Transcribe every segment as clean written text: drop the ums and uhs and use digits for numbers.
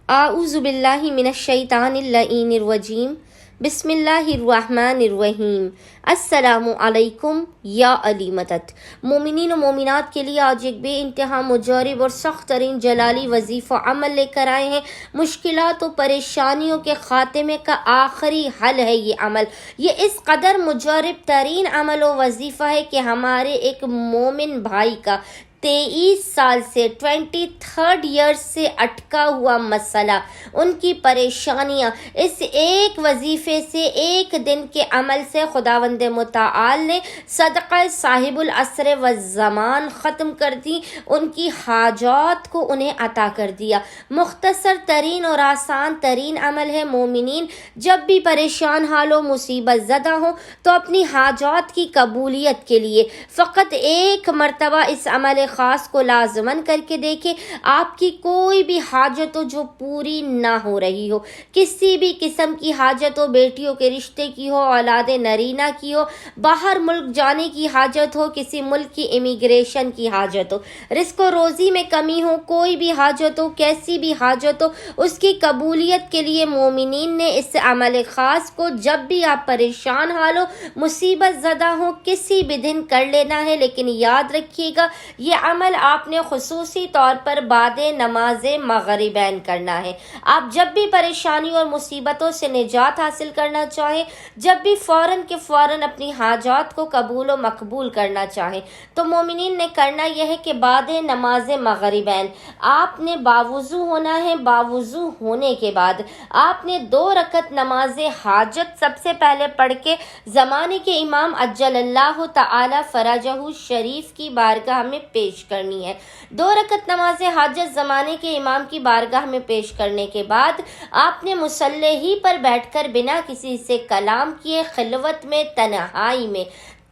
اعوذ باللہ من الشیطان اللعین الرجیم بسم اللہ الرحمن الرحیم السلام علیکم یا علی مدد۔ مومنین و مومنات کے لیے آج ایک بے انتہا مجرب اور سخت ترین جلالی وظیفہ عمل لے کر آئے ہیں۔ مشکلات و پریشانیوں کے خاتمے کا آخری حل ہے یہ عمل۔ یہ اس قدر مجرب ترین عمل و وظیفہ ہے کہ ہمارے ایک مومن بھائی کا 23 سال سے 23rd ایئر سے اٹکا ہوا مسئلہ، ان کی پریشانیاں اس ایک وظیفے سے، ایک دن کے عمل سے خداوند متعال نے صدقہ صاحب العصر والزمان ختم کر دی، ان کی حاجات کو انہیں عطا کر دیا۔ مختصر ترین اور آسان ترین عمل ہے۔ مومنین جب بھی پریشان حال و مصیبت زدہ ہوں تو اپنی حاجات کی قبولیت کے لیے فقط ایک مرتبہ اس عمل خاص کو لازمن کر کے دیکھیں۔ آپ کی کوئی بھی حاجت ہو جو پوری نہ ہو رہی ہو، کسی بھی قسم کی حاجت ہو، بیٹیوں کے رشتے کی ہو، اولاد نرینہ کی ہو، باہر ملک جانے کی حاجت ہو، کسی ملک کی امیگریشن کی حاجت ہو، رزق و روزی میں کمی ہو، کوئی بھی حاجت ہو، کیسی بھی حاجت ہو، اس کی قبولیت کے لیے مومنین نے اس عمل خاص کو جب بھی آپ پریشان حال ہو، مصیبت زدہ ہو، کسی بھی دن کر لینا ہے۔ لیکن یاد رکھیے گا یہ عمل آپ نے خصوصی طور پر بعد نماز مغربین کرنا ہے۔ آپ جب بھی پریشانی اور مصیبتوں سے نجات حاصل کرنا چاہیں، جب بھی فوراً کے فوراً اپنی حاجات کو قبول و مقبول کرنا چاہیں تو مومنین نے کرنا یہ ہے کہ بعد نماز مغربین آپ نے باوضو ہونا ہے۔ باوضو ہونے کے بعد آپ نے 2 رکعت نماز حاجت سب سے پہلے پڑھ کے زمانے کے امام عجل اللہ تعالی فرجہ شریف کی بارگاہ میں پیش کرنی ہے۔ 2 رکعت نماز حاجت زمانے کے امام کی بارگاہ میں پیش کرنے کے بعد آپ نے مصلی ہی پر بیٹھ کر بنا کسی سے کلام کیے خلوت میں، تنہائی میں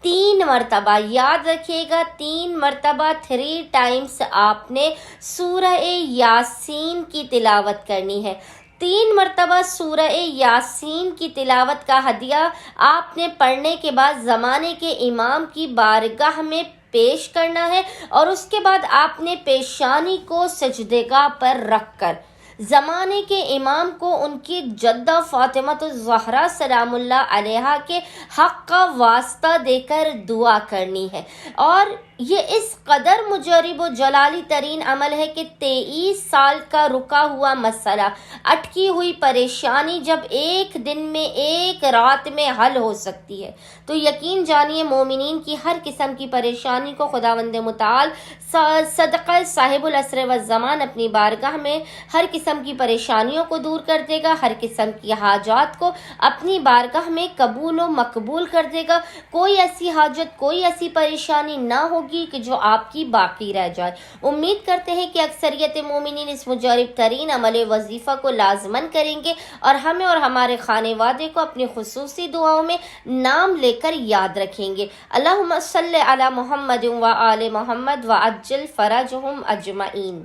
3 مرتبہ، یاد رکھیے گا 3 مرتبہ 3 ٹائمز آپ نے سورہ یاسین کی تلاوت کرنی ہے۔ 3 مرتبہ سورہ یاسین کی تلاوت کا ہدیہ آپ نے پڑھنے کے بعد زمانے کے امام کی بارگاہ میں پیش کرنا ہے، اور اس کے بعد آپ نے پیشانی کو سجدگاہ پر رکھ کر زمانے کے امام کو ان کی جدہ فاطمہ الزہرا سلام اللہ علیہا کے حق کا واسطہ دے کر دعا کرنی ہے۔ اور یہ اس قدر مجرب و جلالی ترین عمل ہے کہ 23 سال کا رکا ہوا مسئلہ، اٹکی ہوئی پریشانی جب ایک دن میں، ایک رات میں حل ہو سکتی ہے تو یقین جانیے مومنین کی ہر قسم کی پریشانی کو خداوند متعال صدقہ صاحب العصر والزمان اپنی بارگاہ میں ہر قسم کی پریشانیوں کو دور کر دے گا، ہر قسم کی حاجات کو اپنی بارگاہ میں قبول و مقبول کر دے گا۔ کوئی ایسی حاجت، کوئی ایسی پریشانی نہ ہوگی کہ جو آپ کی باقی رہ جائے۔ امید کرتے ہیں کہ اکثریت مومنین اس مجرب ترین عمل وظیفہ کو لازمن کریں گے اور ہمیں اور ہمارے خانے وادے کو اپنی خصوصی دعاؤں میں نام لے کر یاد رکھیں گے۔ اللہم صلی علی محمد و آل محمد وعجل فرجہم اجمعین۔